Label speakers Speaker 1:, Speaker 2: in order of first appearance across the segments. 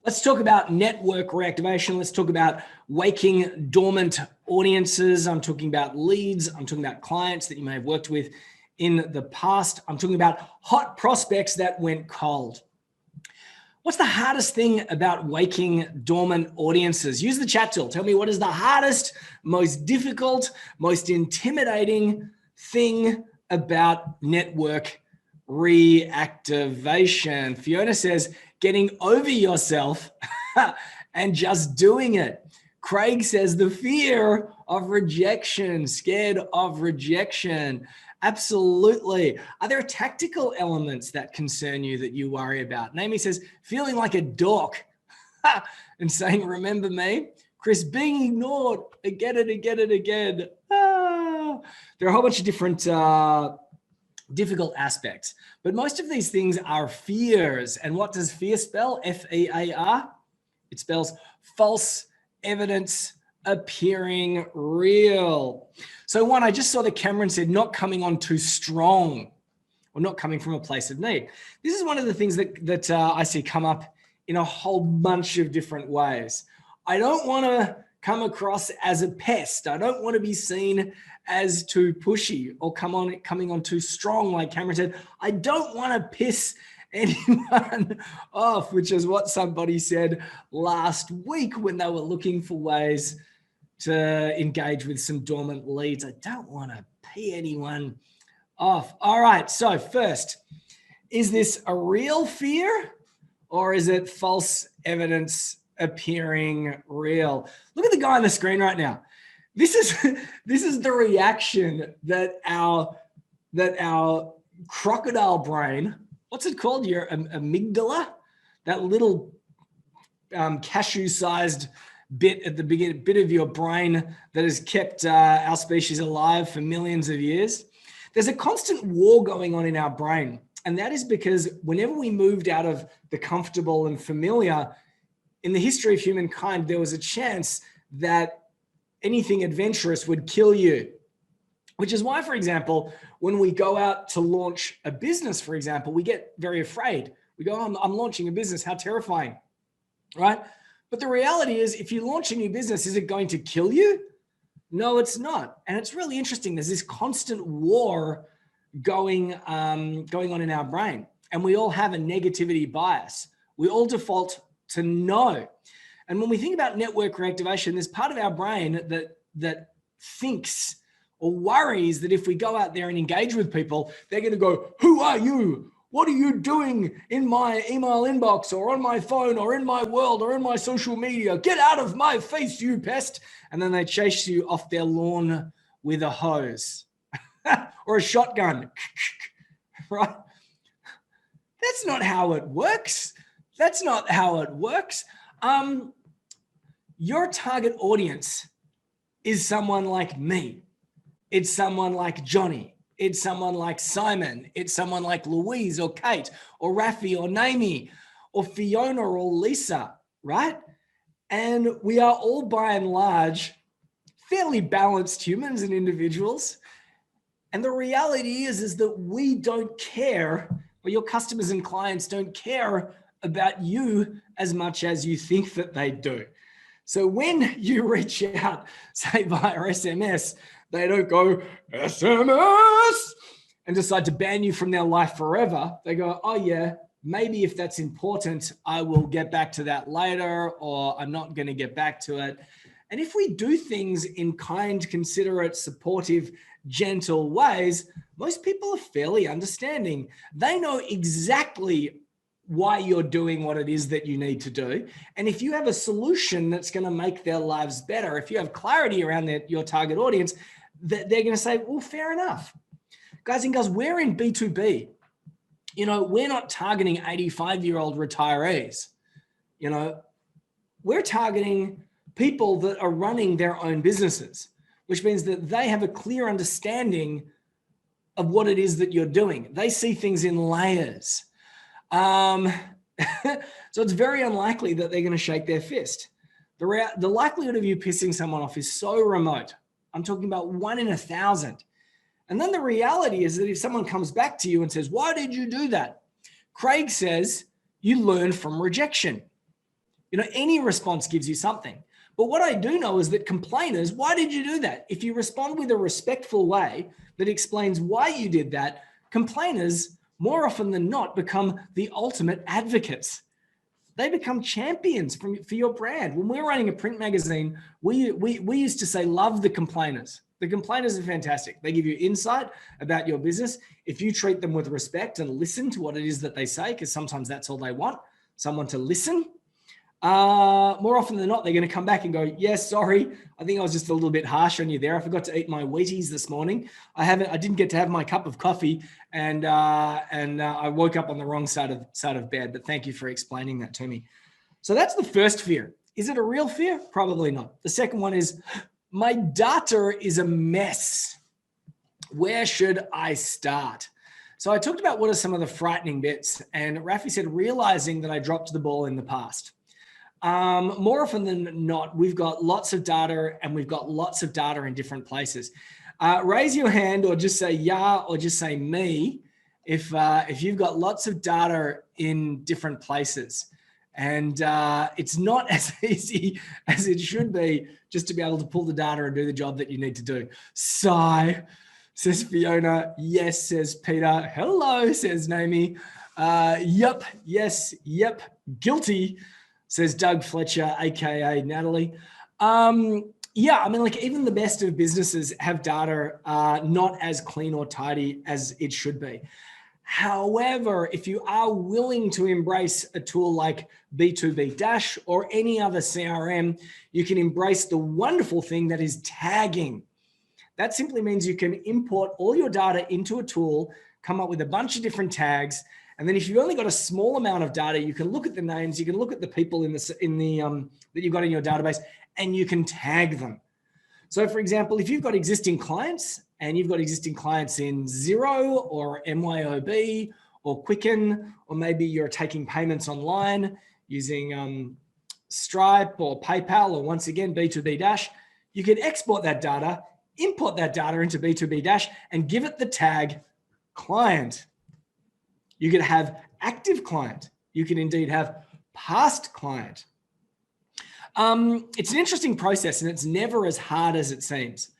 Speaker 1: Let's talk about network reactivation. Let's talk about waking dormant audiences. I'm talking about leads. I'm talking about clients that you may have worked with in the past. I'm talking about hot prospects that went cold. What's the hardest thing about waking dormant audiences? Use the chat tool. Tell me what is the hardest, most difficult, most intimidating thing about network reactivation. Fiona says, getting over yourself and just doing it. Craig says, the fear of rejection, scared of rejection. Absolutely. Are there tactical elements that concern you that you worry about? Naomi says, feeling like a dork and saying, remember me? Chris, being ignored again and again and again. There are a whole bunch of different difficult aspects, but most of these things are fears. And what does fear spell? F-E-A-R. It spells false evidence appearing real. So one, I just saw that Cameron said not coming on too strong or not coming from a place of need. This is one of the things that I see come up in a whole bunch of different ways. I don't want to come across as a pest. I don't want to be seen as too pushy or coming on too strong, like Cameron said. I don't want to piss anyone off, which is what somebody said last week when they were looking for ways to engage with some dormant leads. I don't want to pee anyone off. All right, so first, is this a real fear or is it false evidence appearing real? Look at the guy on the screen right now. This is the reaction that our crocodile brain, what's it called? Your amygdala, that little cashew-sized bit at the beginning, bit of your brain that has kept our species alive for millions of years. There's a constant war going on in our brain, and that is because whenever we moved out of the comfortable and familiar in the history of humankind, there was a chance that anything adventurous would kill you, which is why, for example, when we go out to launch a business, for example, we get very afraid. We go, oh, I'm launching a business. How terrifying, right? But the reality is, if you launch a new business, is it going to kill you? No, it's not. And it's really interesting. There's this constant war going on in our brain, and we all have a negativity bias. We all default to no. And when we think about network reactivation, there's part of our brain that thinks or worries that if we go out there and engage with people, they're going to go, who are you? What are you doing in my email inbox or on my phone or in my world or in my social media? Get out of my face, you pest. And then they chase you off their lawn with a hose or a shotgun, right? That's not how it works. That's not how it works. Your target audience is someone like me. It's someone like Johnny. It's someone like Simon. It's someone like Louise or Kate or Rafi or Naomi or Fiona or Lisa, right? And we are all by and large fairly balanced humans and individuals. And the reality is that we don't care, or your customers and clients don't care about you as much as you think that they do. So when you reach out, say via SMS, they don't go SMS and decide to ban you from their life forever. They go, oh yeah, maybe if that's important, I will get back to that later, or I'm not going to get back to it. And if we do things in kind, considerate, supportive, gentle ways, most people are fairly understanding. They know exactly why you're doing what it is that you need to do. And if you have a solution that's going to make their lives better, if you have clarity around your target audience, they're going to say, well, fair enough. Guys and girls, we're in B2B. You know, we're not targeting 85-year-old retirees. You know, we're targeting people that are running their own businesses, which means that they have a clear understanding of what it is that you're doing. They see things in layers. So it's very unlikely that they're going to shake their fist. The likelihood of you pissing someone off is so remote. I'm talking about 1 in 1,000. And then the reality is that if someone comes back to you and says, why did you do that? Craig says, you learn from rejection. Any response gives you something. But what I do know is that complainers, why did you do that? If you respond with a respectful way that explains why you did that, complainers more often than not become the ultimate advocates. They become champions for your brand. When we're running a print magazine, we used to say, love the complainers. The complainers are fantastic. They give you insight about your business. If you treat them with respect and listen to what it is that they say, because sometimes that's all they want, someone to listen, more often than not, they're going to come back and go, yes, sorry, I think I was just a little bit harsh on you there. I forgot to eat my Wheaties this morning. I didn't get to have my cup of coffee, and I woke up on the wrong side of bed. But thank you for explaining that to me. So that's the first fear. Is it a real fear? Probably not. The second one is, my data is a mess. Where should I start? So I talked about what are some of the frightening bits, and Rafi said, realizing that I dropped the ball in the past. More often than not, we've got lots of data, and we've got lots of data in different places. Raise your hand, or just say yeah, or just say me if you've got lots of data in different places. And it's not as easy as it should be just to be able to pull the data and do the job that you need to do. Sigh, says Fiona. Yes, says Peter. Hello, says Naomi. Yep, yes, yep, guilty, says Doug Fletcher, AKA Natalie. Yeah, I mean, like, even the best of businesses have data not as clean or tidy as it should be. However, if you are willing to embrace a tool like B2B Dash or any other CRM, you can embrace the wonderful thing that is tagging. That simply means you can import all your data into a tool, come up with a bunch of different tags, and then if you've only got a small amount of data, you can look at the names, you can look at the people that you've got in your database, and you can tag them. So for example, if you've got existing clients and you've got existing clients in Xero or MYOB or Quicken, or maybe you're taking payments online using Stripe or PayPal, or once again, B2B Dash, you can export that data, import that data into B2B Dash, and give it the tag client. You can have active client. You can indeed have past client. It's an interesting process, and it's never as hard as it seems.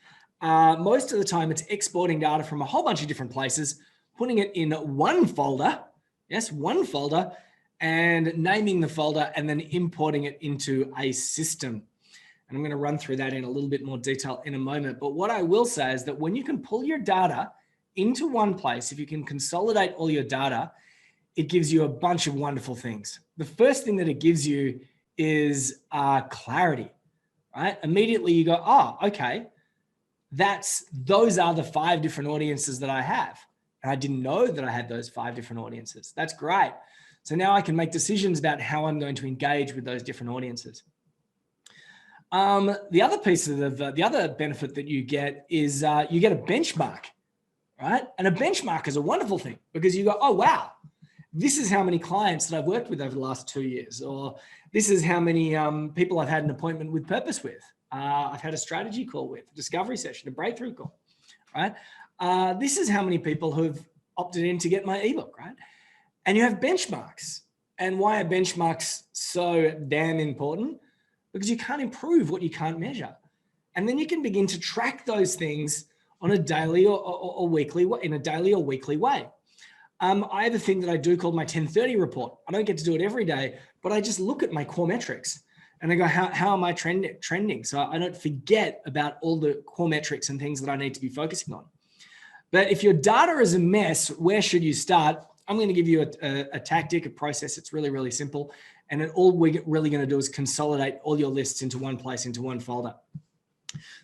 Speaker 1: Most of the time, it's exporting data from a whole bunch of different places, putting it in one folder, yes, one folder, and naming the folder, and then importing it into a system. And I'm going to run through that in a little bit more detail in a moment. But what I will say is that when you can pull your data into one place, if you can consolidate all your data, it gives you a bunch of wonderful things. The first thing that it gives you is clarity, right? Immediately you go, oh, okay, those are the 5 different audiences that I have. And I didn't know that I had those 5 different audiences. That's great. So now I can make decisions about how I'm going to engage with those different audiences. The other piece of the other benefit that you get is you get a benchmark, right? And a benchmark is a wonderful thing, because you go, oh, wow, this is how many clients that I've worked with over the last 2 years, or this is how many people I've had an appointment with purpose with. I've had a strategy call with, a discovery session, a breakthrough call, right? This is how many people who've opted in to get my ebook, right? And you have benchmarks. And why are benchmarks so damn important? Because you can't improve what you can't measure. And then you can begin to track those things on a daily or weekly, in a daily or weekly way. I have a thing that I do called my 1030 report. I don't get to do it every day, but I just look at my core metrics and I go, how am I trending? So I don't forget about all the core metrics and things that I need to be focusing on. But if your data is a mess, where should you start? I'm going to give you a tactic, a process. It's really, really simple. And all we're really going to do is consolidate all your lists into one place, into one folder.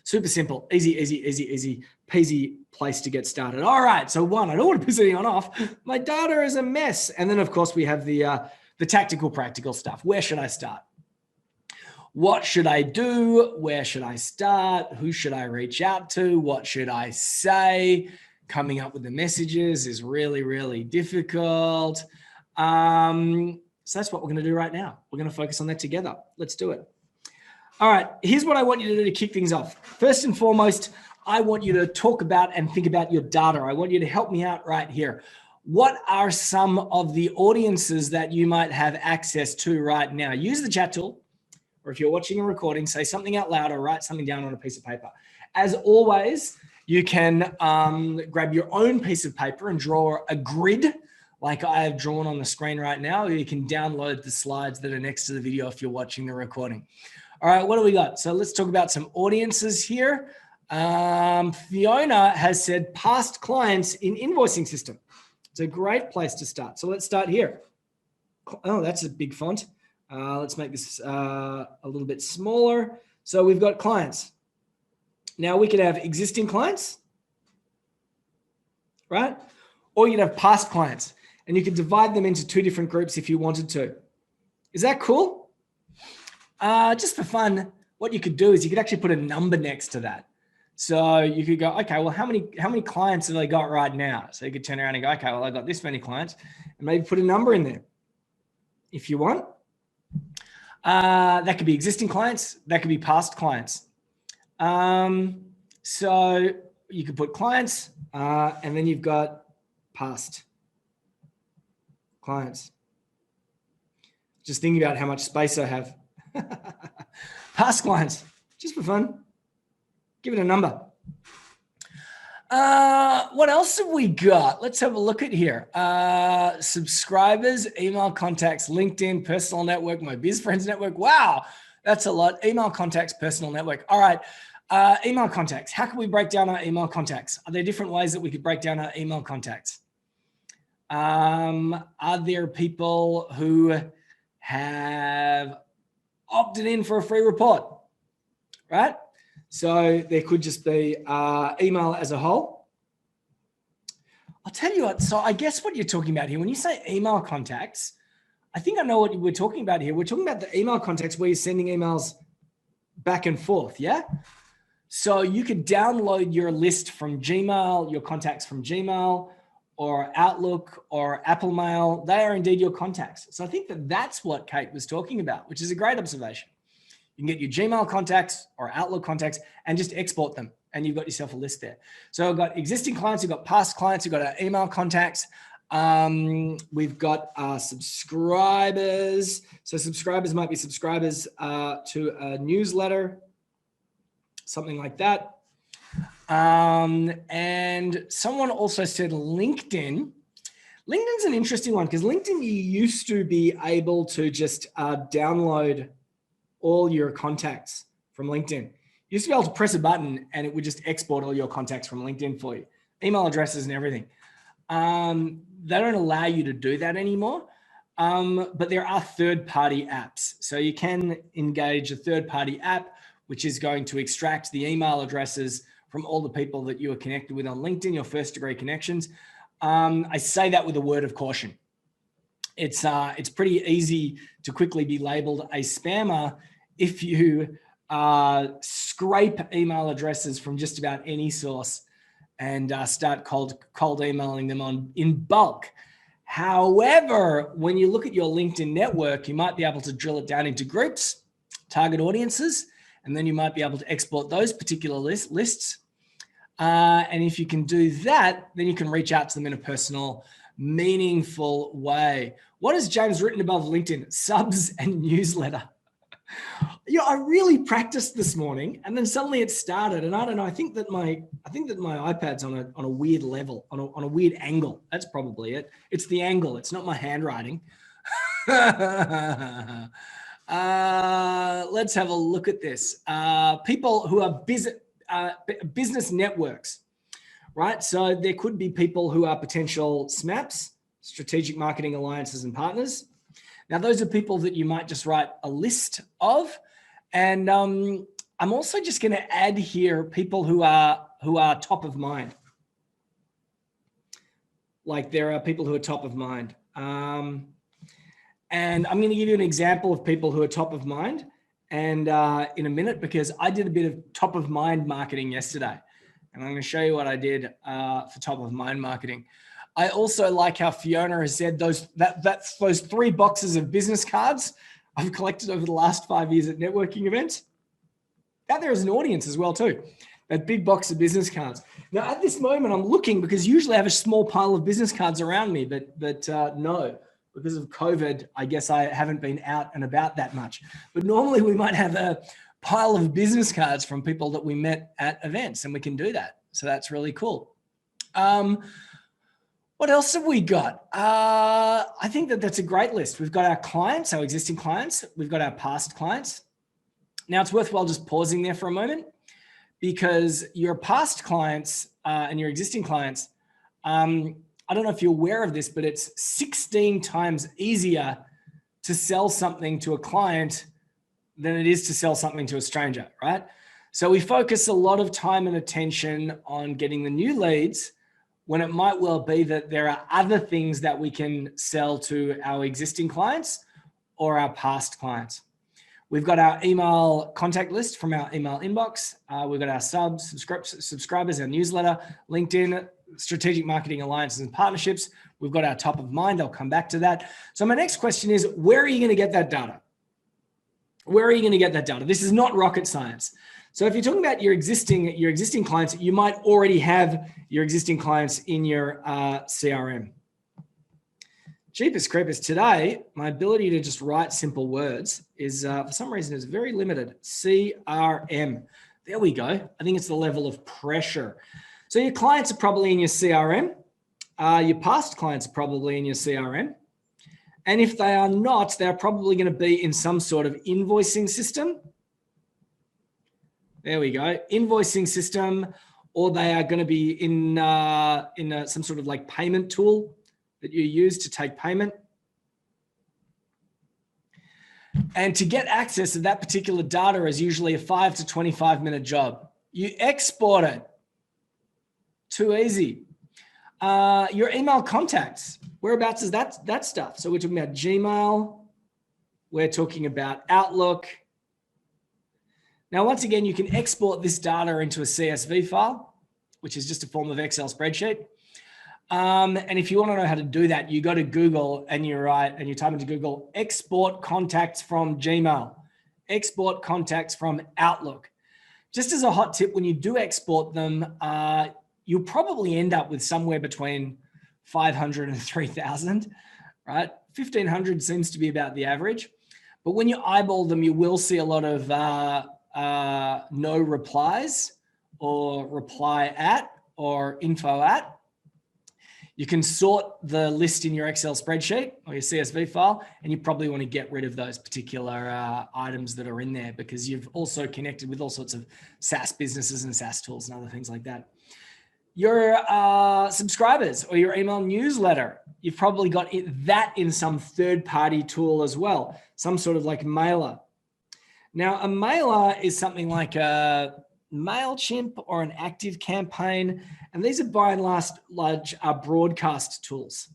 Speaker 1: Super simple, easy peasy place to get started. All right, so one, I don't want to piss anyone off. My data is a mess. And then of course we have the tactical, practical stuff. Where should I start? What should I do? Where should I start? Who should I reach out to? What should I say? Coming up with the messages is really, really difficult. So that's what we're going to do right now. We're going to focus on that together. Let's do it. All right, here's what I want you to do to kick things off. First and foremost, I want you to talk about and think about your data. I want you to help me out right here. What are some of the audiences that you might have access to right now? Use the chat tool. or if you're watching a recording, say something out loud or write something down on a piece of paper. As always, you can grab your own piece of paper and draw a grid like I have drawn on the screen right now. You can download the slides that are next to the video if you're watching the recording. All right, what do we got? So let's talk about some audiences here. Fiona has said past clients in invoicing system. It's a great place to start. So let's start here. Oh, that's a big font. Let's make this a little bit smaller. So we've got clients. Now we could have existing clients, right? Or you'd have past clients, and you could divide them into two different groups if you wanted to. Is that cool? Just for fun, what you could do is you could actually put a number next to that. So you could go, okay, well, how many clients have they got right now? So you could turn around and go, okay, well, I got this many clients, and maybe put a number in there if you want. That could be existing clients. That could be past clients. So you could put clients, and then you've got past clients. Just thinking about how much space I have. Past clients, just for fun. Give it a number. What else have we got? Let's have a look at here. Subscribers, email contacts, LinkedIn, personal network, my biz friends network. Wow, that's a lot. Email contacts, personal network. All right. Email contacts. How can we break down our email contacts? Are there different ways that we could break down our email contacts? Are there people who have opted in for a free report, right? So there could just be email as a whole. I'll tell you what, so I guess what you're talking about here, when you say email contacts, I think I know what we're talking about here. We're talking about the email contacts where you're sending emails back and forth, yeah? So you could download your list from Gmail, your contacts from Gmail, or Outlook, or Apple Mail. They are indeed your contacts. So I think that that's what Kate was talking about, which is a great observation. You can get your Gmail contacts or Outlook contacts and just export them, and you've got yourself a list there. So I've got existing clients, you've got past clients, you've got our email contacts. We've got subscribers. So subscribers might be subscribers to a newsletter, something like that. And someone also said LinkedIn. LinkedIn's an interesting one because LinkedIn, you used to be able to just download all your contacts from LinkedIn. You used to be able to press a button and it would just export all your contacts from LinkedIn for you, email addresses and everything. They don't allow you to do that anymore, but there are third-party apps. So you can engage a third-party app, which is going to extract the email addresses from all the people that you are connected with on LinkedIn, your first-degree connections. I say that with a word of caution. It's pretty easy to quickly be labeled a spammer if you scrape email addresses from just about any source and start cold emailing them in bulk. However, when you look at your LinkedIn network, you might be able to drill it down into groups, target audiences, and then you might be able to export those particular lists. And if you can do that, then you can reach out to them in a personal, meaningful way. What has James written above LinkedIn? Subs and newsletter. I really practiced this morning, and then suddenly it started. And I don't know. I think that my iPad's on a weird level, on a weird angle. That's probably it. It's the angle. It's not my handwriting. Let's have a look at this. People who are business networks, right? So there could be people who are potential SMAPs, strategic marketing alliances and partners. Now, those are people that you might just write a list of. And I'm also just going to add here people who are top of mind. Like there are people who are top of mind. And I'm going to give you an example of people who are top of mind and in a minute, because I did a bit of top of mind marketing yesterday. And I'm going to show you what I did for top of mind marketing. I also like how Fiona has said those 3 boxes of business cards I've collected over the last 5 years at networking events. Out there is an audience as well too. That big box of business cards. Now at this moment I'm looking because usually I have a small pile of business cards around me, but no, because of COVID, I guess I haven't been out and about that much. But normally we might have a pile of business cards from people that we met at events, and we can do that. So that's really cool. What else have we got? I think that that's a great list. We've got our clients, our existing clients. We've got our past clients. Now it's worthwhile just pausing there for a moment, because your past clients and your existing clients, I don't know if you're aware of this, but it's 16 times easier to sell something to a client than it is to sell something to a stranger, right? So we focus a lot of time and attention on getting the new leads, when it might well be that there are other things that we can sell to our existing clients or our past clients. We've got our email contact list from our email inbox. We've got our subscribers, our newsletter, LinkedIn, strategic marketing alliances and partnerships. We've got our top of mind. I'll come back to that. So my next question is, where are you going to get that data? Where are you going to get that data? This is not rocket science. So if you're talking about your existing clients, you might already have your existing clients in your CRM. Jeepers creepers, today, my ability to just write simple words is, for some reason, is very limited. CRM. There we go. I think it's the level of pressure. So your clients are probably in your CRM. Your past clients are probably in your CRM. And if they are not, they're probably going to be in some sort of invoicing system. There we go. Invoicing system, or they are going to be in some sort of like payment tool that you use to take payment. And to get access to that particular data is usually a 5 to 25 minute job. You export it. Too easy. Your email contacts, whereabouts is that stuff? So we're talking about Gmail. We're talking about Outlook. Now, once again, you can export this data into a CSV file, which is just a form of Excel spreadsheet. And if you want to know how to do that, you go to Google and you type into Google, export contacts from Gmail, export contacts from Outlook. Just as a hot tip, when you do export them, you'll probably end up with somewhere between 500 and 3,000, right? 1,500 seems to be about the average. But when you eyeball them, you will see a lot of no replies or reply at or info at. You can sort the list in your Excel spreadsheet or your CSV file, and you probably want to get rid of those particular items that are in there, because you've also connected with all sorts of SaaS businesses and SaaS tools and other things like that. Your subscribers or your email newsletter, you've probably got that in some third-party tool as well, some sort of like mailer. Now, a mailer is something like a MailChimp or an ActiveCampaign, and these are by and large broadcast tools.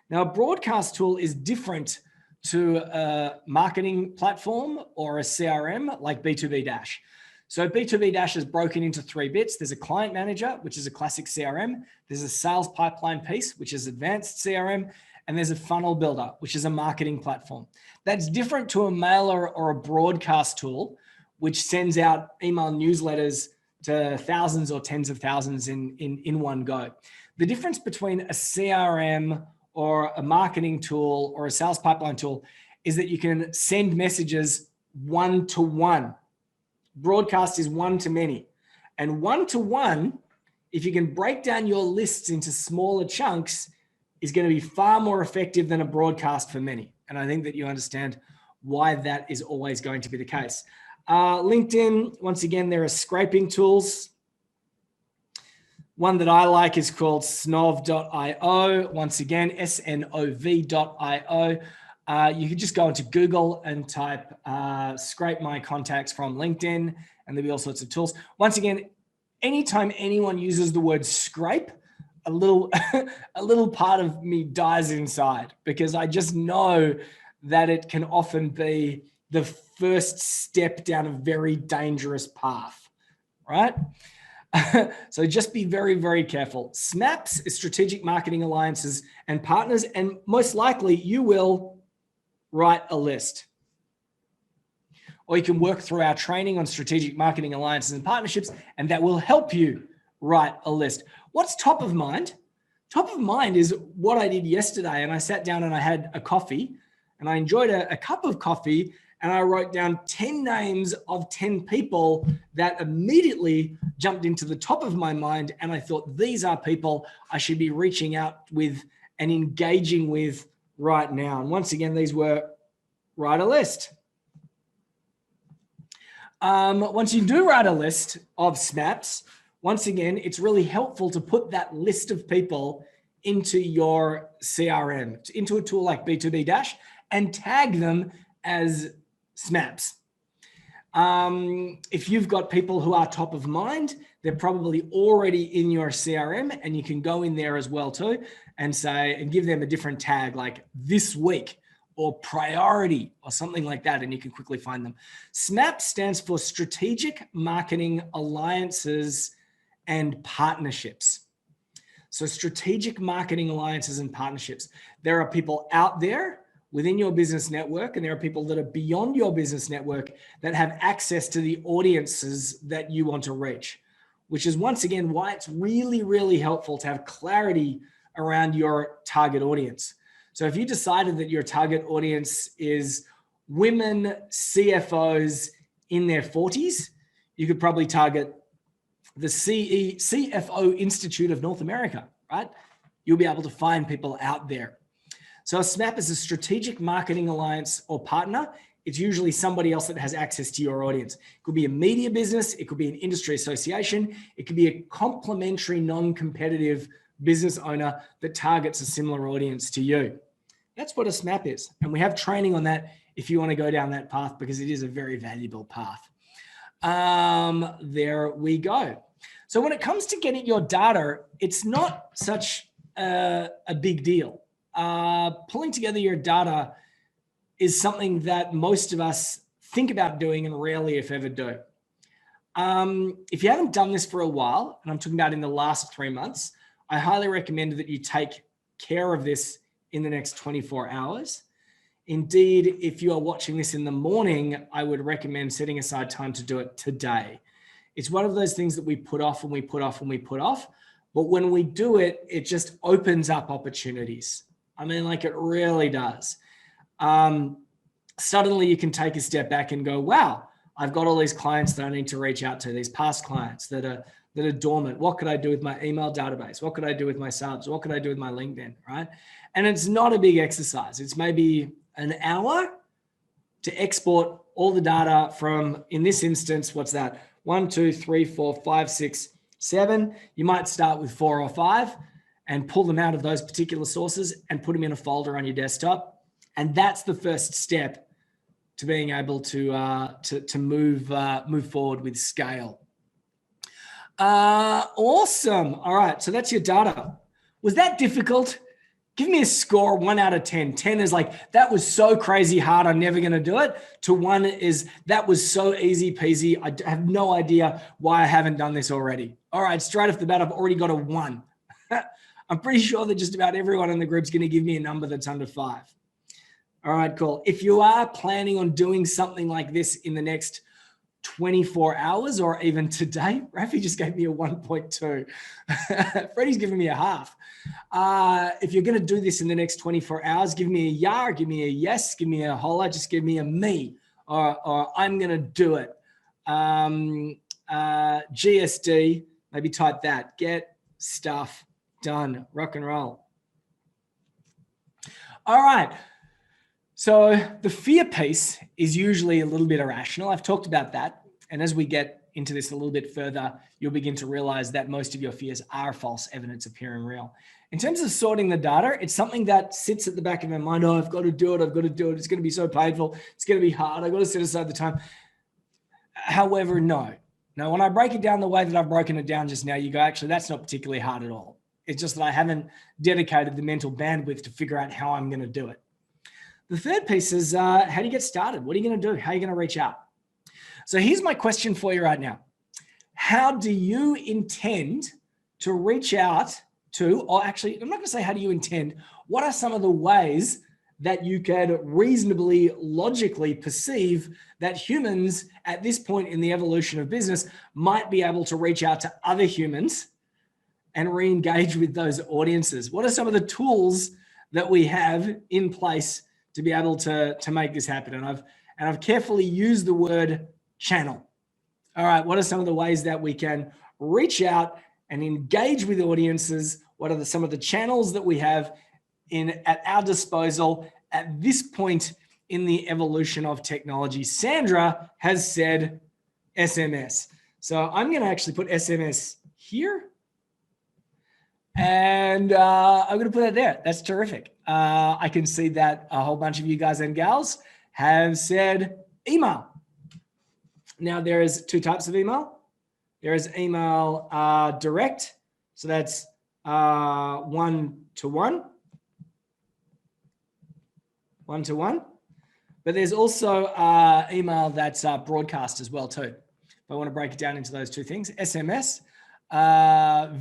Speaker 1: Now, a broadcast tool is different to a marketing platform or a CRM like B2B Dash. So B2B Dash is broken into 3 bits. There's a client manager, which is a classic CRM. There's a sales pipeline piece, which is advanced CRM. And there's a funnel builder, which is a marketing platform. That's different to a mailer or a broadcast tool, which sends out email newsletters to thousands or tens of thousands in one go. The difference between a CRM or a marketing tool or a sales pipeline tool is that you can send messages one-to-one. Broadcast is one-to-many. And one-to-one, if you can break down your lists into smaller chunks, is going to be far more effective than a broadcast for many. And I think that you understand why that is always going to be the case. LinkedIn, once again, there are scraping tools. One that I like is called snov.io. Once again, snov.io. You can just go into Google and type scrape my contacts from LinkedIn, and there'll be all sorts of tools. Once again, anytime anyone uses the word scrape, a little part of me dies inside, because I just know that it can often be the first step down a very dangerous path, right? So just be very, very careful. SMAPs is strategic marketing alliances and partners, and most likely you will write a list. Or you can work through our training on strategic marketing alliances and partnerships, and that will help you write a list. What's top of mind? Top of mind is what I did yesterday. And I sat down and I had a coffee and I enjoyed a cup of coffee, and I wrote down 10 names of 10 people that immediately jumped into the top of my mind. And I thought, these are people I should be reaching out with and engaging with right now. And once again, these were write a list. Once you do write a list of SMAPs, once again, it's really helpful to put that list of people into your CRM, into a tool like B2B Dash, and tag them as SMAPs. If you've got people who are top of mind, they're probably already in your CRM, and you can go in there as well too and say, and give them a different tag like this week or priority or something like that, and you can quickly find them. SMAP stands for Strategic Marketing Alliances and Partnerships. So strategic marketing alliances and partnerships. There are people out there within your business network, and there are people that are beyond your business network that have access to the audiences that you want to reach, which is once again why it's really, really helpful to have clarity around your target audience. So if you decided that your target audience is women CFOs in their 40s, you could probably target the CFO Institute of North America, right? You'll be able to find people out there. So a SMAP is a strategic marketing alliance or partner. It's usually somebody else that has access to your audience. It could be a media business. It could be an industry association. It could be a complementary, non-competitive business owner that targets a similar audience to you. That's what a SMAP is. And we have training on that if you want to go down that path, because it is a very valuable path. There we go. So when it comes to getting your data, it's not such a big deal. Pulling together your data is something that most of us think about doing and rarely, if ever, do. If you haven't done this for a while, and I'm talking about in the last 3 months, I highly recommend that you take care of this in the next 24 hours. Indeed, if you are watching this in the morning, I would recommend setting aside time to do it today. It's one of those things that we put off and we put off and we put off. But when we do it, it just opens up opportunities. I mean, like it really does. Suddenly you can take a step back and go, wow, I've got all these clients that I need to reach out to, these past clients that are dormant. What could I do with my email database? What could I do with my subs? What could I do with my LinkedIn, right? And it's not a big exercise. It's maybe an hour to export all the data from, in this instance, what's that? 1, 2, 3, 4, 5, 6, 7. You might start with 4 or 5 and pull them out of those particular sources and put them in a folder on your desktop. And that's the first step to being able to move forward with scale. Awesome. All right. So that's your data. Was that difficult? Give me a score, 1 out of 10. 10 is like, that was so crazy hard, I'm never going to do it. To 1 is, that was so easy peasy. I have no idea why I haven't done this already. All right. Straight off the bat, I've already got a 1. I'm pretty sure that just about everyone in the group is going to give me a number that's under 5. All right, cool. If you are planning on doing something like this in the next 24 hours or even today, Rafi just gave me a 1.2. Freddie's giving me a half. If you're going to do this in the next 24 hours, give me a yeah, give me a yes, give me a holla, just give me a me, or I'm going to do it. GSD, maybe type that. Get stuff done. Rock and roll. All right. So the fear piece is usually a little bit irrational. I've talked about that. And as we get into this a little bit further, you'll begin to realize that most of your fears are false evidence appearing real. In terms of sorting the data, it's something that sits at the back of my mind. Oh, I've got to do it. I've got to do it. It's going to be so painful. It's going to be hard. I've got to set aside the time. However, no. Now, when I break it down the way that I've broken it down just now, you go, actually, that's not particularly hard at all. It's just that I haven't dedicated the mental bandwidth to figure out how I'm going to do it. The third piece is how do you get started? What are you going to do? How are you going to reach out? So here's my question for you right now. How do you intend to reach out to, or actually, I'm not going to say how do you intend, what are some of the ways that you could reasonably, logically perceive that humans at this point in the evolution of business might be able to reach out to other humans and re-engage with those audiences? What are some of the tools that we have in place to be able to make this happen? And I've carefully used the word channel. All right, what are some of the ways that we can reach out and engage with audiences? What are some of the channels that we have at our disposal at this point in the evolution of technology? Sandra has said SMS. So I'm going to actually put SMS here. And I'm going to put it there. That's terrific. I can see that a whole bunch of you guys and gals have said email. Now, there is two types of email. There is email direct. So that's one-to-one. One-to-one. But there's also email that's broadcast as well too. I want to break it down into those two things. SMS.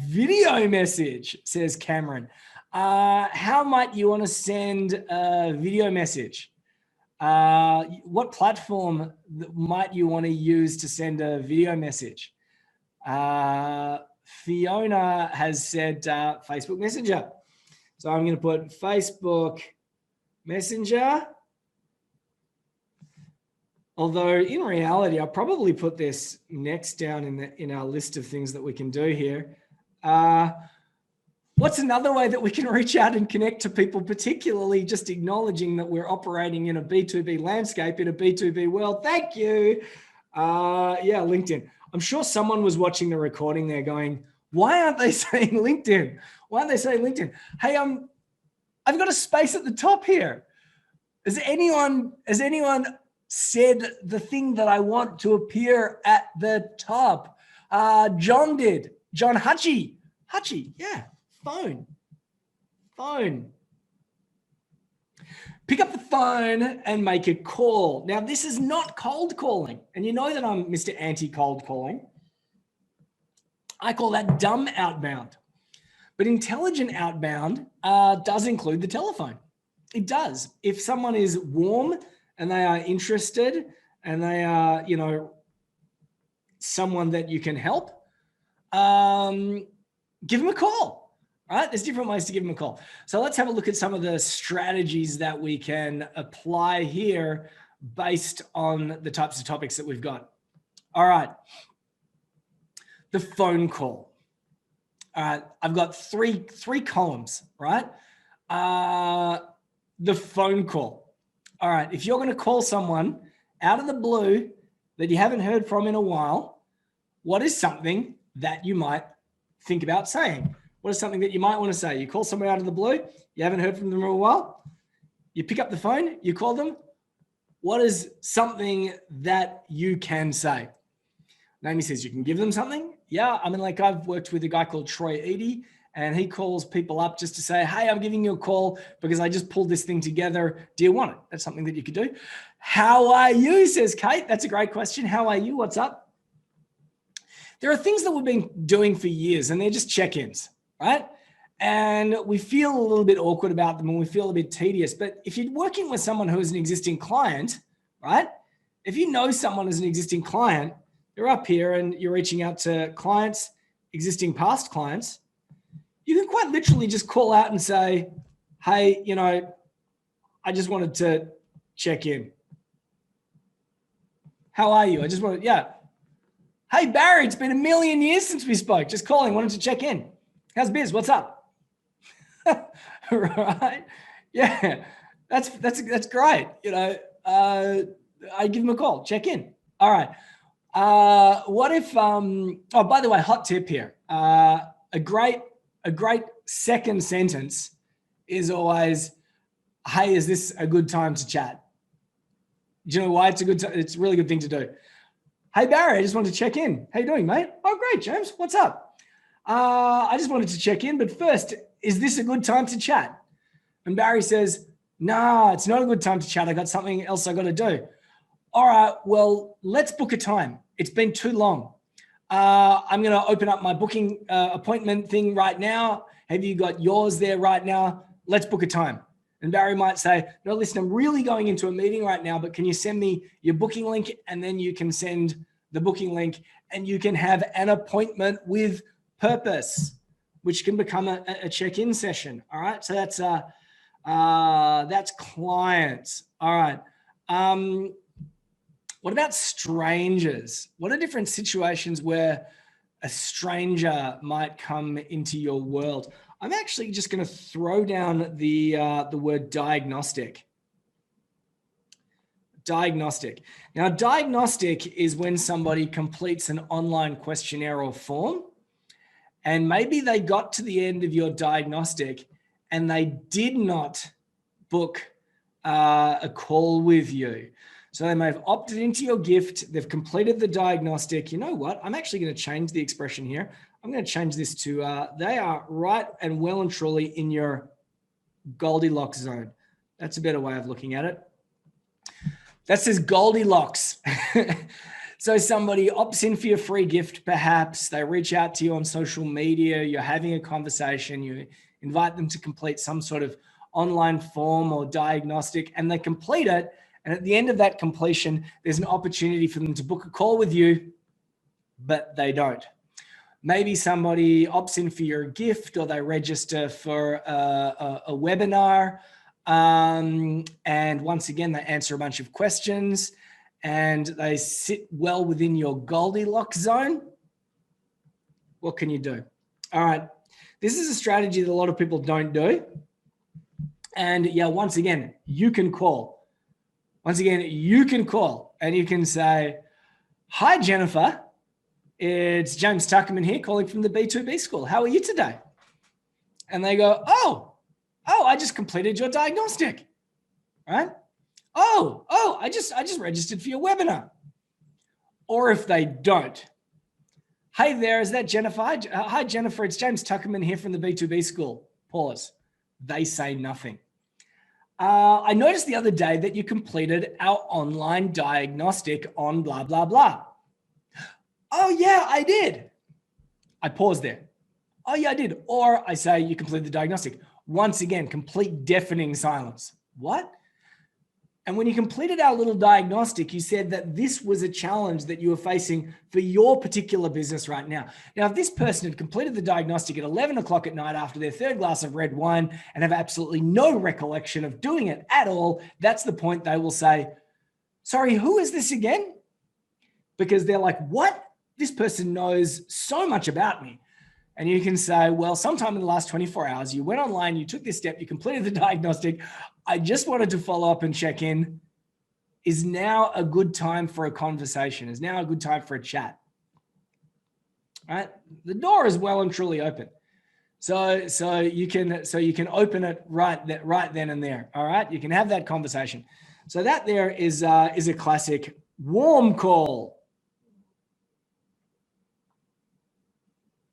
Speaker 1: Video message, says Cameron. How might you want to send a video message? What platform might you want to use to send a video message? Fiona has said Facebook Messenger. So I'm going to put Facebook Messenger. Although in reality, I'll probably put this next down in our list of things that we can do here. What's another way that we can reach out and connect to people, particularly just acknowledging that we're operating in a B2B landscape, in a B2B world? Thank you. Yeah, LinkedIn. I'm sure someone was watching the recording there going, why aren't they saying LinkedIn? Why aren't they saying LinkedIn? Hey, I've got a space at the top here. Has anyone said the thing that I want to appear at the top? John did. John Hutchie, yeah. Phone. Pick up the phone and make a call. Now, this is not cold calling. And you know that I'm Mr. Anti-cold calling. I call that dumb outbound. But intelligent outbound does include the telephone. It does. If someone is warm and they are interested and they are, someone that you can help, give them a call, right? There's different ways to give them a call. So let's have a look at some of the strategies that we can apply here based on the types of topics that we've got. All right. The phone call. All right. I've got three columns, right? The phone call. All right. If you're going to call someone out of the blue that you haven't heard from in a while, what is something that you might think about saying? What is something that you might want to say? You call someone out of the blue, you haven't heard from them in a while, you pick up the phone, you call them. What is something that you can say? Naomi says you can give them something. Yeah, I mean, like I've worked with a guy called Troy Eady, and he calls people up just to say, hey, I'm giving you a call because I just pulled this thing together. Do you want it? That's something that you could do. How are you, says Kate. That's a great question. How are you? What's up? There are things that we've been doing for years, and they're just check-ins, right? And we feel a little bit awkward about them, and we feel a bit tedious. But if you're working with someone who is an existing client, right? If you know someone as an existing client, you're up here and you're reaching out to clients, existing past clients, you can quite literally just call out and say, hey, I just wanted to check in. How are you? Yeah. Hey, Barry, it's been a million years since we spoke. Just calling, wanted to check in. How's biz? What's up? Right? Yeah, that's great. I give them a call, check in. All right. What if, oh, by the way, hot tip here. A great second sentence is always, hey, is this a good time to chat? Do you know why it's it's a really good thing to do? Hey, Barry, I just wanted to check in. How you doing, mate? Oh, great, James. What's up? I just wanted to check in, but first, is this a good time to chat? And Barry says, nah, it's not a good time to chat. I got something else I got to do. All right, well, let's book a time. It's been too long. I'm going to open up my booking appointment thing right now. Have you got yours there right now? Let's book a time. And Barry might say, no, listen, I'm really going into a meeting right now, but can you send me your booking link? And then you can send the booking link and you can have an appointment with purpose. which can become a check-in session. All right. So that's clients. All right. What about strangers? What are different situations where a stranger might come into your world? I'm actually just going to throw down the word diagnostic. Diagnostic. Now, diagnostic is when somebody completes an online questionnaire or form, and maybe they got to the end of your diagnostic and they did not book a call with you. So they may have opted into your gift. They've completed the diagnostic. You know what? I'm actually going to change the expression here. I'm going to change this to they are right and well and truly in your Goldilocks zone. That's a better way of looking at it. That says Goldilocks. So somebody opts in for your free gift, perhaps. They reach out to you on social media. You're having a conversation. You invite them to complete some sort of online form or diagnostic, and they complete it. And at the end of that completion, there's an opportunity for them to book a call with you, but they don't. Maybe somebody opts in for your gift, or they register for a webinar. And once again, they answer a bunch of questions and they sit well within your Goldilocks zone. What can you do? All right. This is a strategy that a lot of people don't do. And yeah, once again, you can call. Once again, you can call and you can say, "Hi, Jennifer. It's James Tuckerman here calling from the B2B school. How are you today?" And they go, oh, I just completed your diagnostic, right? Oh, I just registered for your webinar. Or if they don't, "Hey there, is that Jennifer? Hi, Jennifer, it's James Tuckerman here from the B2B school." Pause. They say nothing. "I noticed the other day that you completed our online diagnostic on blah, blah, blah." "Oh yeah, I did." I pause there. "Oh yeah, I did." Or I say, "You completed the diagnostic." Once again, complete deafening silence. What? And when you completed our little diagnostic, you said that this was a challenge that you were facing for your particular business right now. Now, if this person had completed the diagnostic at 11 o'clock at night after their third glass of red wine and have absolutely no recollection of doing it at all, that's the point they will say, "Sorry, who is this again?" Because they're like, "What? This person knows so much about me." And you can say, "Well, sometime in the last 24 hours, you went online, you took this step, you completed the diagnostic. I just wanted to follow up and check in. Is now a good time for a conversation? Is now a good time for a chat?" Right? The door is well and truly open. So you can open it right then and there. All right. You can have that conversation. So that there is a classic warm call.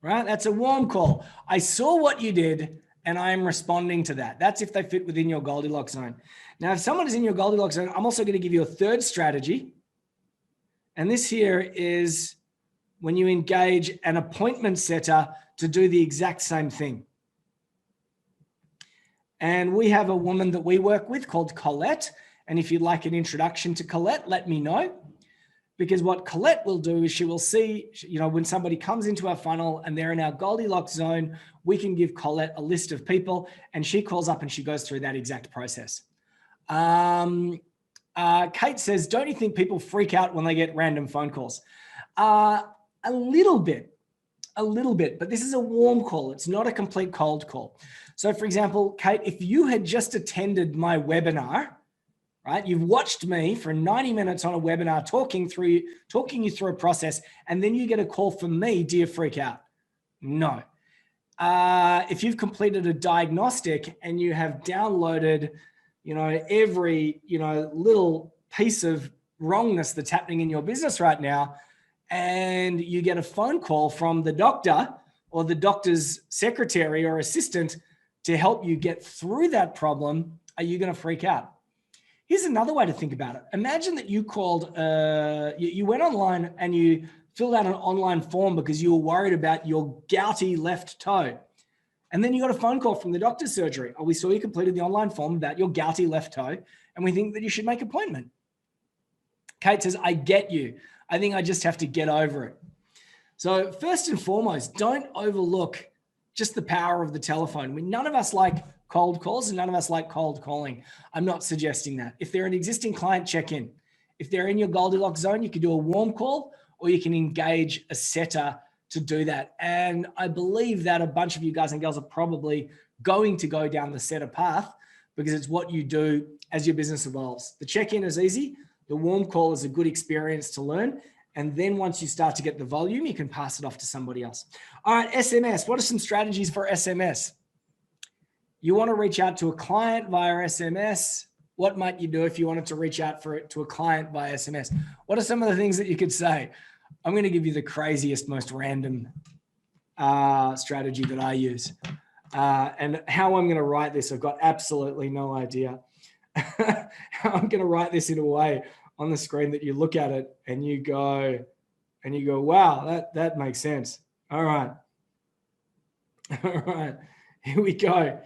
Speaker 1: Right? That's a warm call. I saw what you did and I am responding to that. That's if they fit within your Goldilocks zone. Now, if someone is in your Goldilocks zone, I'm also going to give you a third strategy. And this here is when you engage an appointment setter to do the exact same thing. And we have a woman that we work with called Colette. And if you'd like an introduction to Colette, let me know. Because what Colette will do is she will see, when somebody comes into our funnel and they're in our Goldilocks zone, we can give Colette a list of people and she calls up and she goes through that exact process. Kate says, "Don't you think people freak out when they get random phone calls?" A little bit, but this is a warm call. It's not a complete cold call. So for example, Kate, if you had just attended my webinar, right? You've watched me for 90 minutes on a webinar, talking you through a process, and then you get a call from me. Do you freak out? No. If you've completed a diagnostic and you have downloaded, every, little piece of wrongness that's happening in your business right now, and you get a phone call from the doctor or the doctor's secretary or assistant to help you get through that problem, are you going to freak out? Here's another way to think about it. Imagine that you called, you went online and you filled out an online form because you were worried about your gouty left toe. And then you got a phone call from the doctor's surgery. "Oh, we saw you completed the online form about your gouty left toe, and we think that you should make an appointment." Kate says, "I get you. I think I just have to get over it." So first and foremost, don't overlook just the power of the telephone. None of us like cold calls and none of us like cold calling. I'm not suggesting that. If they're an existing client, check in. If they're in your Goldilocks zone, you can do a warm call or you can engage a setter to do that. And I believe that a bunch of you guys and girls are probably going to go down the setter path because it's what you do as your business evolves. The check-in is easy. The warm call is a good experience to learn. And then once you start to get the volume, you can pass it off to somebody else. All right, SMS. What are some strategies for SMS? You want to reach out to a client via SMS. What might you do if you wanted to reach out to a client via SMS? What are some of the things that you could say? I'm going to give you the craziest, most random strategy that I use. And how I'm going to write this, I've got absolutely no idea. I'm going to write this in a way on the screen that you look at it and you go, wow, that makes sense. All right. All right, here we go.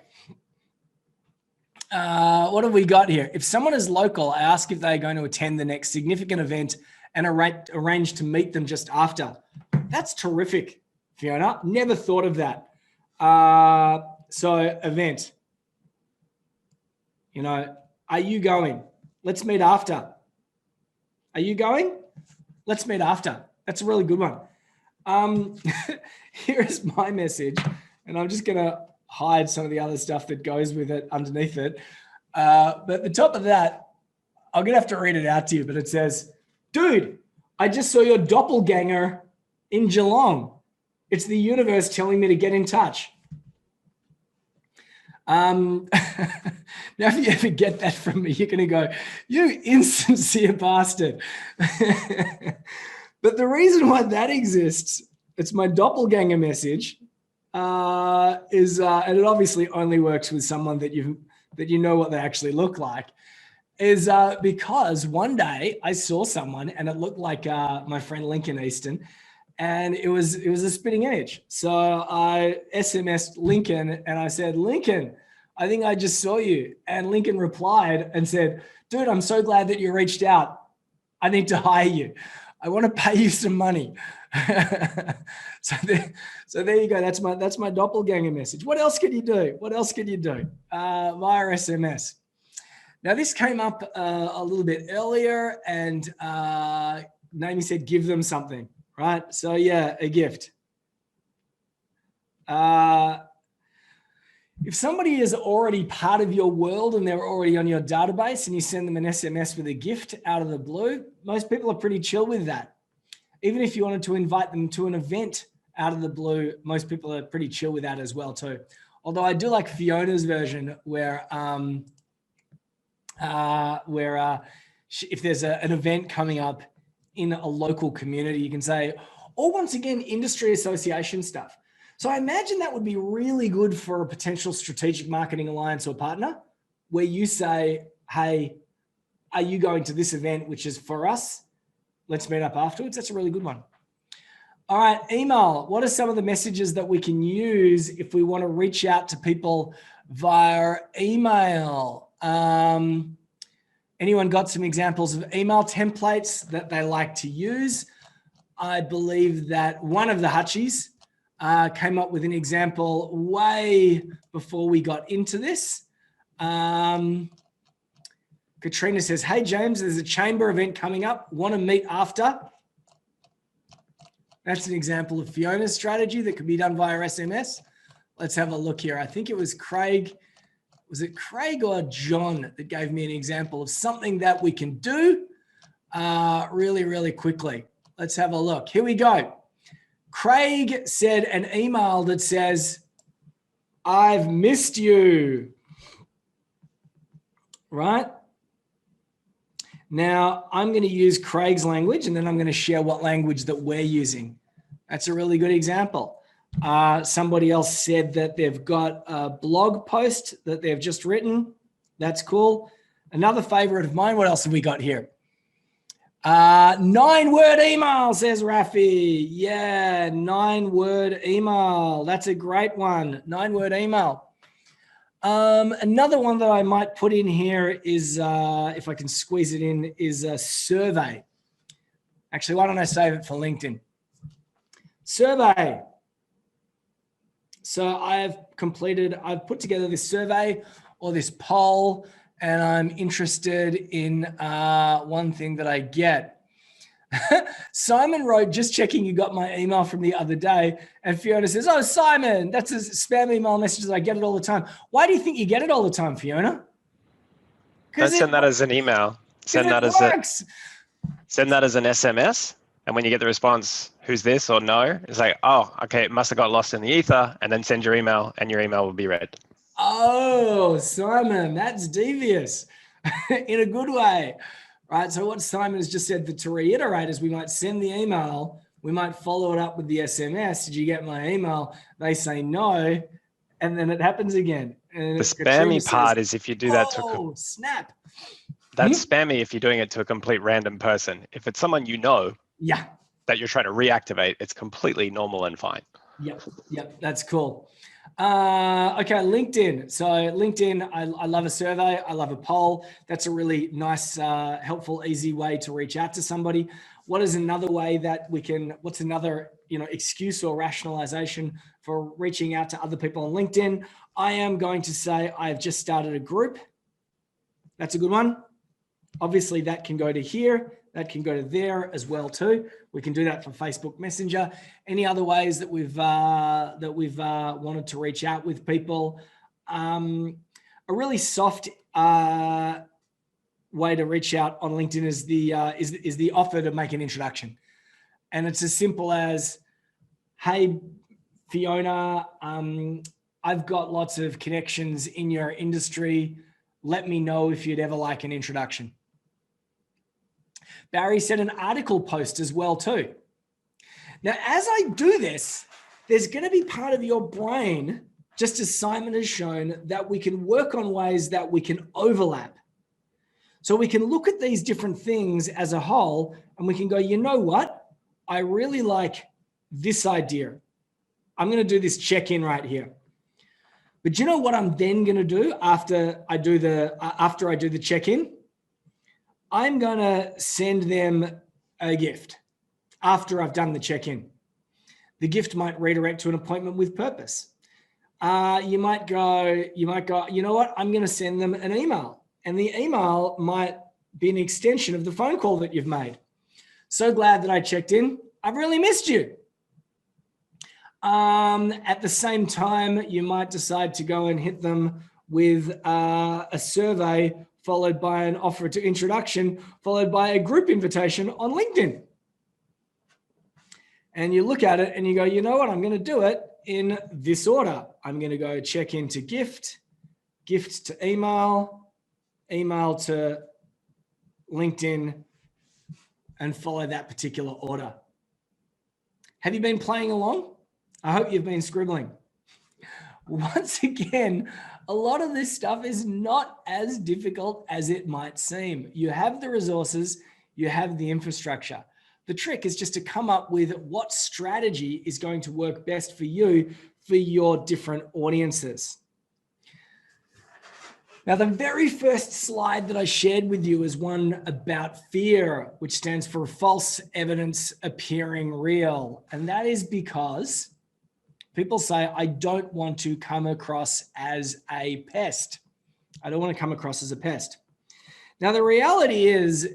Speaker 1: What have we got here? If someone is local, I ask if they're going to attend the next significant event and arrange to meet them just after. That's terrific, Fiona. Never thought of that. So event, are you going? Let's meet after. Are you going? Let's meet after. That's a really good one. Here is my message, and I'm just going to hide some of the other stuff that goes with it underneath it. But at the top of that, I'm going to have to read it out to you, but it says, dude, I just saw your doppelganger in Geelong. It's the universe telling me to get in touch. Now, if you ever get that from me, you're going to go, you insincere bastard. But the reason why that exists, it's my doppelganger message, and it obviously only works with someone that you know what they actually look like, is because one day I saw someone and it looked like my friend Lincoln Easton, and it was a spitting image. So I SMS'd Lincoln and I said, Lincoln, I think I just saw you. And Lincoln replied and said, dude, I'm so glad that you reached out. I need to hire you. I want to pay you some money. So there you go. That's my doppelganger message. What else can you do? What else can you do via SMS? Now, this came up a little bit earlier, and Naomi said, give them something, right? So yeah, a gift. If somebody is already part of your world and they're already on your database and you send them an SMS with a gift out of the blue, most people are pretty chill with that. Even if you wanted to invite them to an event out of the blue, most people are pretty chill with that as well too. Although I do like Fiona's version where if there's an event coming up in a local community, you can say, or once again, industry association stuff. So I imagine that would be really good for a potential strategic marketing alliance or partner where you say, hey, are you going to this event, which is for us? Let's meet up afterwards. That's a really good one. All right, email. What are some of the messages that we can use if we want to reach out to people via email? Anyone got some examples of email templates that they like to use? I believe that one of the Hutchies came up with an example way before we got into this. Katrina says, hey, James, there's a chamber event coming up. Want to meet after? That's an example of Fiona's strategy that could be done via SMS. Let's have a look here. I think it was Craig. Was it Craig or John that gave me an example of something that we can do really, really quickly? Let's have a look. Here we go. Craig said an email that says, I've missed you. Right? Now, I'm going to use Craig's language, and then I'm going to share what language that we're using. That's a really good example. Somebody else said that they've got a blog post that they've just written. That's cool. Another favorite of mine. What else have we got here? 9-word email, says Rafi. Yeah, 9-word email. That's a great one. 9-word email. Another one that I might put in here is, if I can squeeze it in, is a survey. Actually, why don't I save it for LinkedIn? Survey. So I've put together this survey or this poll, and I'm interested in one thing that I get. Simon wrote, just checking you got my email from the other day. And Fiona says, oh, Simon, that's a spam email messages. I get it all the time. Why do you think you get it all the time, Fiona?
Speaker 2: Don't send that as an email. Send that as an SMS. And when you get the response, who's this or no, it's like, oh, okay, it must have got lost in the ether, and then send your email and your email will be read.
Speaker 1: Oh, Simon, that's devious in a good way, right? So what Simon has just said, to reiterate, is we might send the email, we might follow it up with the SMS. Did you get my email? They say no, and then it happens again. And
Speaker 2: the spammy part is if you do that to
Speaker 1: snap.
Speaker 2: That's spammy if you're doing it to a complete random person. If it's someone you know, that you're trying to reactivate, it's completely normal and fine.
Speaker 1: Yep, that's cool. Okay, LinkedIn. So LinkedIn, I love a survey. I love a poll. That's a really nice, helpful, easy way to reach out to somebody. What is another way that what's another, excuse or rationalization for reaching out to other people on LinkedIn? I am going to say I've just started a group. That's a good one. Obviously that can go to here. That can go to there as well too. We can do that for Facebook Messenger. Any other ways that we've wanted to reach out with people? A really soft way to reach out on LinkedIn is the offer to make an introduction, and it's as simple as, "Hey, Fiona, I've got lots of connections in your industry. Let me know if you'd ever like an introduction." Barry said an article post as well too. Now, as I do this, there's going to be part of your brain, just as Simon has shown, that we can work on ways that we can overlap. So we can look at these different things as a whole and we can go, you know what? I really like this idea. I'm going to do this check-in right here. But do you know what I'm then going to do after I do the check-in? I'm going to send them a gift after I've done the check-in. The gift might redirect to an appointment with purpose. You might go, you know what? I'm going to send them an email, and the email might be an extension of the phone call that you've made. So glad that I checked in. I've really missed you. At the same time, you might decide to go and hit them with a survey followed by an offer to introduction, followed by a group invitation on LinkedIn. And you look at it and you go, you know what? I'm going to do it in this order. I'm going to go check into gift, gift to email, email to LinkedIn, and follow that particular order. Have you been playing along? I hope you've been scribbling. Once again, a lot of this stuff is not as difficult as it might seem. You have the resources, you have the infrastructure. The trick is just to come up with what strategy is going to work best for you, for your different audiences. Now, the very first slide that I shared with you is one about fear, which stands for false evidence appearing real. And that is because people say, I don't want to come across as a pest. I don't want to come across as a pest. Now, the reality is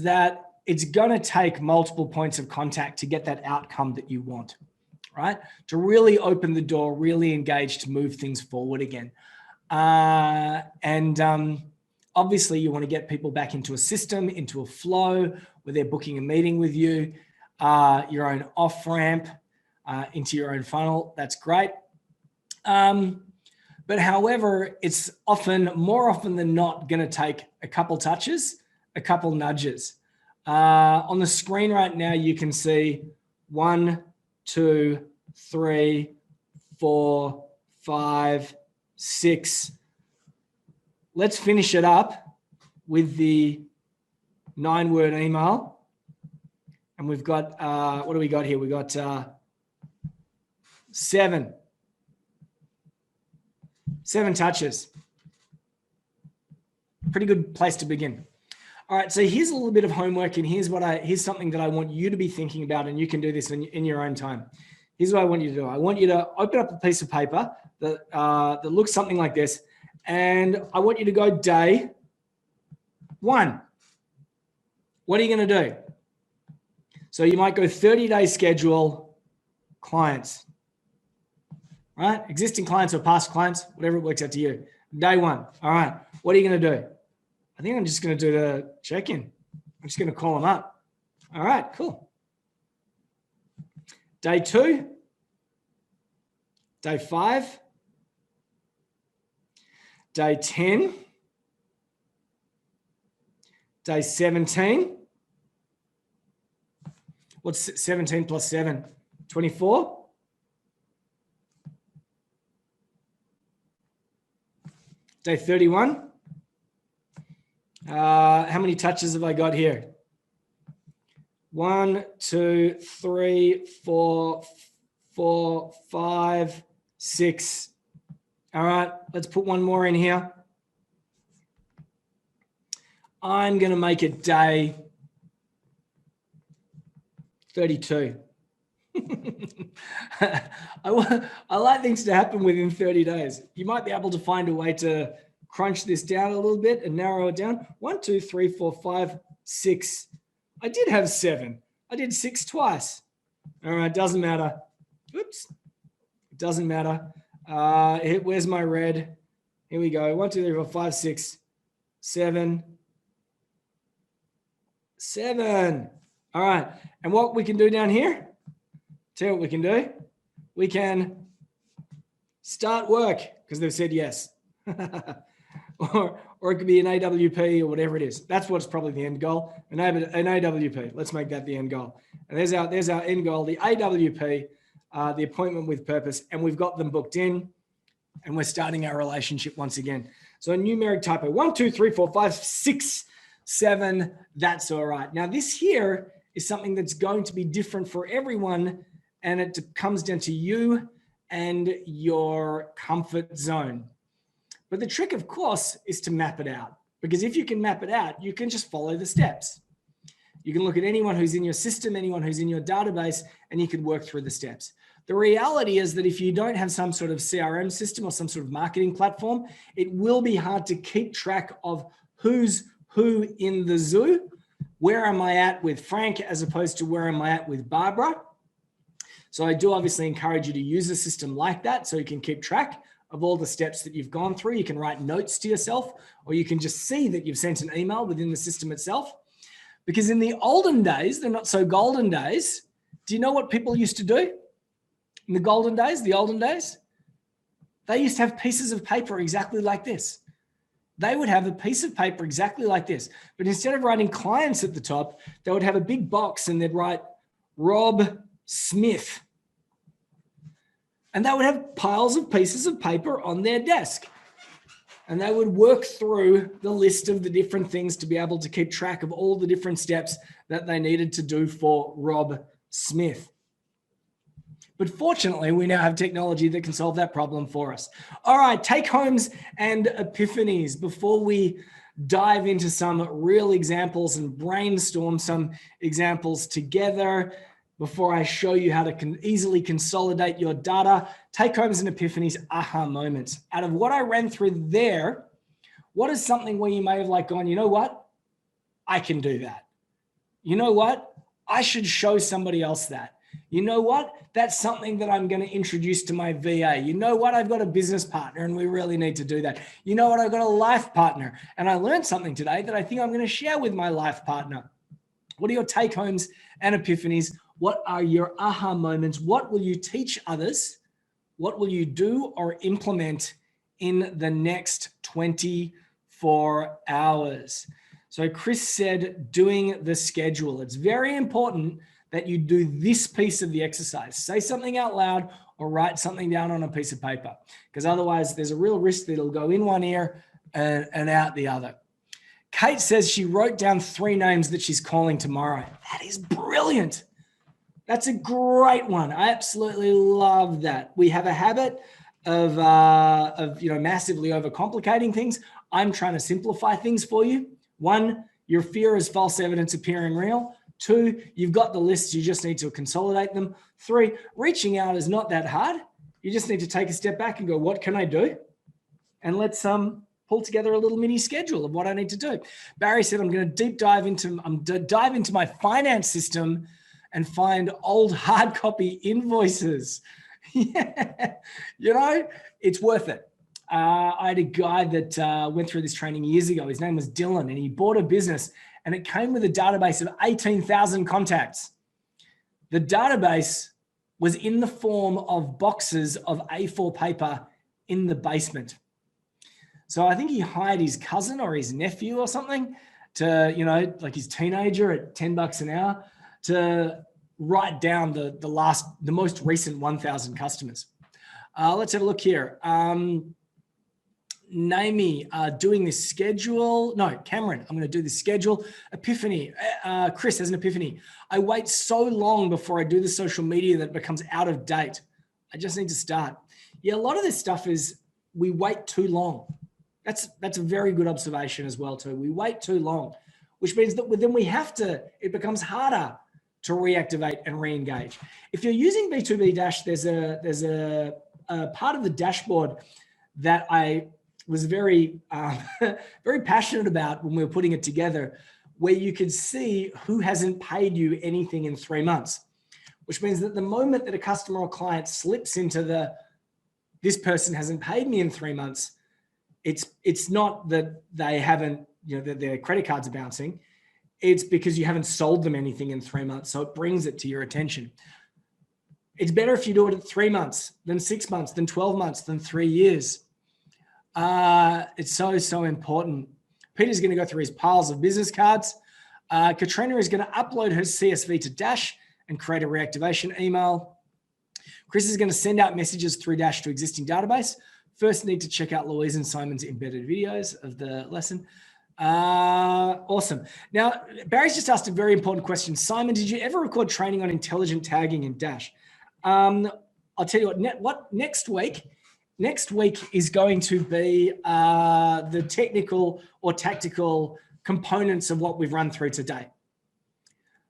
Speaker 1: that it's going to take multiple points of contact to get that outcome that you want, right? To really open the door, really engage, to move things forward again. Obviously you want to get people back into a system, into a flow where they're booking a meeting with you, your own off-ramp, into your own funnel. That's great. But however, it's more often than not going to take a couple touches, a couple nudges. On the screen right now, you can see 1, 2, 3, 4, 5, 6. Let's finish it up with the 9-word email. And we've got, what do we got here? We got 7 touches. Pretty good place to begin. All right, so here's a little bit of homework, and here's something that I want you to be thinking about, and you can do this in your own time. Here's what I want you to do. I want you to open up a piece of paper that looks something like this. And I want you to go day 1. What are you going to do? So you might go 30-day schedule clients, right? Existing clients or past clients, whatever it works out to you. Day 1. All right. What are you going to do? I think I'm just going to do the check-in. I'm just going to call them up. All right, cool. Day 2, day 5, day 10, day 17. What's 17 plus 7? 24. Day 31. How many touches have I got here? 1, 2, 3, 4, 5, 6. All right, let's put one more in here. I'm going to make it day 32. I like things to happen within 30 days. You might be able to find a way to crunch this down a little bit and narrow it down. 1, 2, 3, 4, 5, 6. I did have 7. I did 6 twice. All right, doesn't matter. Oops, it doesn't matter. Where's my red? Here we go. 1, 2, 3, 4, 5, 6, 7. 7. All right, and what we can do down here? Tell you what we can do. We can start work because they've said yes. or it could be an AWP or whatever it is. That's what's probably the end goal. An AWP. Let's make that the end goal. And there's our end goal, the AWP, the appointment with purpose, and we've got them booked in, and we're starting our relationship once again. So a numeric typo: 1, 2, 3, 4, 5, 6, 7. That's all right. Now this here is something that's going to be different for everyone, and it comes down to you and your comfort zone. But the trick, of course, is to map it out, because if you can map it out, you can just follow the steps. You can look at anyone who's in your system, anyone who's in your database, and you can work through the steps. The reality is that if you don't have some sort of CRM system or some sort of marketing platform, it will be hard to keep track of who's who in the zoo. Where am I at with Frank as opposed to where am I at with Barbara? So I do obviously encourage you to use a system like that so you can keep track of all the steps that you've gone through. You can write notes to yourself, or you can just see that you've sent an email within the system itself. Because in the olden days, they're not so golden days. Do you know what people used to do in the golden days, the olden days? They used to have pieces of paper exactly like this. They would have a piece of paper exactly like this. But instead of writing clients at the top, they would have a big box and they'd write Rob Smith. And they would have piles of pieces of paper on their desk. And they would work through the list of the different things to be able to keep track of all the different steps that they needed to do for Rob Smith. But fortunately, we now have technology that can solve that problem for us. All right, take homes and epiphanies. Before we dive into some real examples and brainstorm some examples together, before I show you how to easily consolidate your data, take homes and epiphanies, aha moments. Out of what I ran through there, what is something where you may have like gone, you know what? I can do that. You know what? I should show somebody else that. You know what? That's something that I'm going to introduce to my VA. You know what? I've got a business partner and we really need to do that. You know what? I've got a life partner and I learned something today that I think I'm going to share with my life partner. What are your take homes and epiphanies? What are your aha moments? What will you teach others? What will you do or implement in the next 24 hours? So Chris said, doing the schedule. It's very important that you do this piece of the exercise. Say something out loud or write something down on a piece of paper, because otherwise there's a real risk that it'll go in one ear and out the other. Kate says she wrote down 3 names that she's calling tomorrow. That is brilliant. That's a great one. I absolutely love that. We have a habit of massively overcomplicating things. I'm trying to simplify things for you. 1, your fear is false evidence appearing real. 2, you've got the lists, you just need to consolidate them. 3, reaching out is not that hard. You just need to take a step back and go, what can I do? And let's pull together a little mini schedule of what I need to do. Barry said, I'm going to dive into my finance system and find old hard copy invoices. Yeah, you know, it's worth it. I had a guy that went through this training years ago. His name was Dylan, and he bought a business, and it came with a database of 18,000 contacts. The database was in the form of boxes of A4 paper in the basement. So I think he hired his cousin or his nephew or something to, you know, like his teenager at $10 an hour to write down the most recent 1,000 customers. Let's have a look here. Naomi, doing this schedule. No, Cameron, I'm going to do this schedule. Epiphany, Chris has an epiphany. I wait so long before I do the social media that it becomes out of date. I just need to start. Yeah, a lot of this stuff is we wait too long. That's a very good observation as well too. We wait too long, which means that then it becomes harder to reactivate and re-engage. If you're using B2B Dash, there's a part of the dashboard that I was very, very passionate about when we were putting it together, where you could see who hasn't paid you anything in 3 months, which means that the moment that a customer or client slips into this person hasn't paid me in 3 months, it's not that they haven't, you know, that their credit cards are bouncing. It's because you haven't sold them anything in 3 months. So it brings it to your attention. It's better if you do it at 3 months than 6 months, than 12 months, than 3 years. It's so important. Peter's going to go through his piles of business cards. Katrina is going to upload her CSV to Dash and create a reactivation email. Chris is going to send out messages through Dash to existing database. First, need to check out Louise and Simon's embedded videos of the lesson. Awesome. Now, Barry's just asked a very important question. Simon, did you ever record training on intelligent tagging in Dash? I'll tell you what next week is going to be the technical or tactical components of what we've run through today.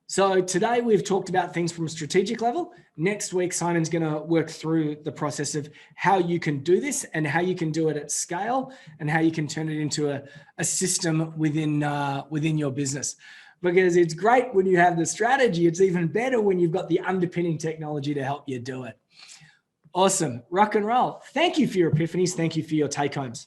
Speaker 1: So today we've talked about things from a strategic level. Next week, Simon's going to work through the process of how you can do this and how you can do it at scale and how you can turn it into a system within your business. Because it's great when you have the strategy. It's even better when you've got the underpinning technology to help you do it. Awesome. Rock and roll. Thank you for your epiphanies. Thank you for your take homes.